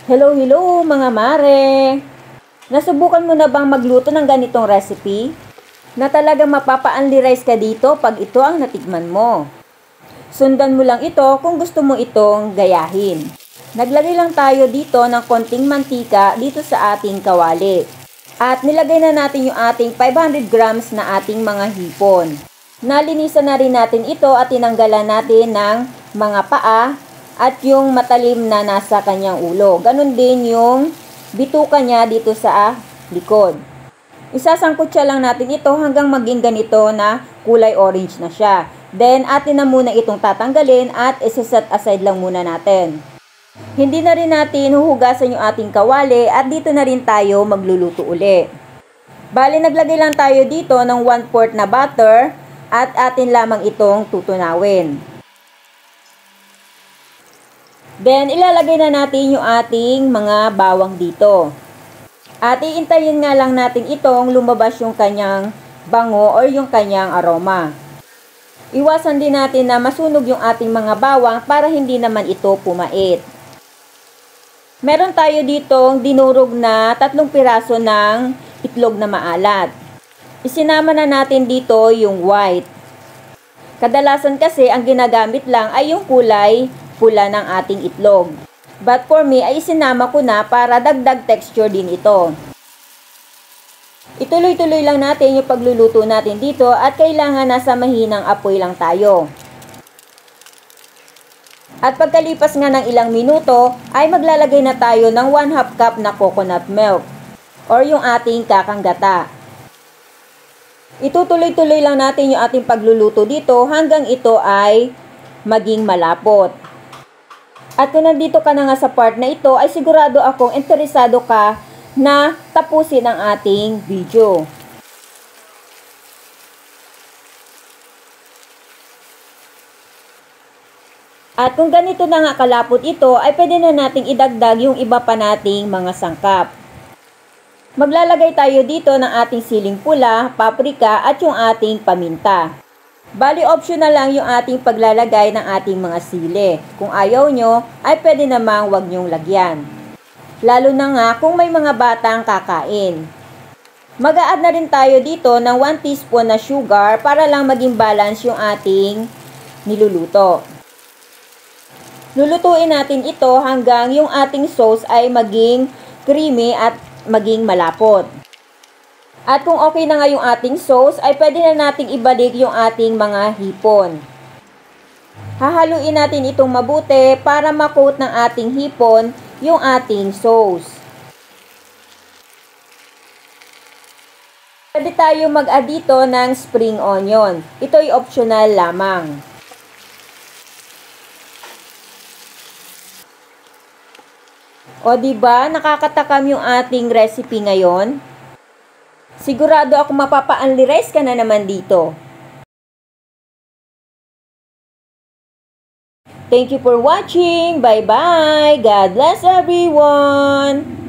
Hello, hello mga mare! Nasubukan mo na bang magluto ng ganitong recipe? Na talagang mapapa-only rice ka dito pag ito ang natikman mo. Sundan mo lang ito kung gusto mo itong gayahin. Naglagay lang tayo dito ng konting mantika dito sa ating kawali. At nilagay na natin yung ating 500 grams na ating mga hipon. Nalinisan na rin natin ito at tinanggalan natin ng mga paa at yung matalim na nasa kanyang ulo. Ganon din yung bituka niya dito sa likod. Isasangkot siya lang natin ito hanggang maging ganito na kulay orange na siya. Then atin na muna itong tatanggalin at isaset aside lang muna natin. Hindi na rin natin huhugasan yung ating kawali at dito na rin tayo magluluto uli. Bali naglagay lang tayo dito ng 1/4 na butter at atin lamang itong tutunawin. Then, ilalagay na natin yung ating mga bawang dito. At iintayin nga lang natin itong lumabas yung kanyang bango or yung kanyang aroma. Iwasan din natin na masunog yung ating mga bawang para hindi naman ito pumait. Meron tayo ditong dinurog na 3 piraso ng itlog na maalat. Isinama na natin dito yung white. Kadalasan kasi ang ginagamit lang ay yung kulay pula ng ating itlog. But for me ay isinama ko na para dagdag texture din ito. Ituloy-tuloy lang natin yung pagluluto natin dito at kailangan nasa mahinang apoy lang tayo. At pagkalipas nga ng ilang minuto ay maglalagay na tayo ng 1/2 cup na coconut milk or yung ating kakanggata. Itutuloy-tuloy lang natin yung ating pagluluto dito hanggang ito ay maging malapot. At kung nandito ka na nga sa part na ito, ay sigurado akong interesado ka na tapusin ang ating video. At kung ganito na nga kalapot ito, ay pwede na nating idagdag yung iba pa nating mga sangkap. Maglalagay tayo dito ng ating siling pula, paprika at yung ating paminta. Bali optional lang yung ating paglalagay ng ating mga sili. Kung ayaw nyo, ay pwede namang wag nyong lagyan. Lalo na nga kung may mga batang kakain. Mag-a-add na rin tayo dito ng 1 teaspoon na sugar para lang maging balance yung ating niluluto. Lulutuin natin ito hanggang yung ating sauce ay maging creamy at maging malapot. At kung okay na nga yung ating sauce, ay pwede na nating ibalik yung ating mga hipon. Hahaluin natin itong mabuti para ma-coat ng ating hipon yung ating sauce. Pwede tayo mag-add dito ng spring onion. Ito ay optional lamang. O diba, nakakatakam yung ating recipe ngayon? Sigurado ako mapapa-only rice ka na naman dito. Thank you for watching. Bye-bye. God bless everyone.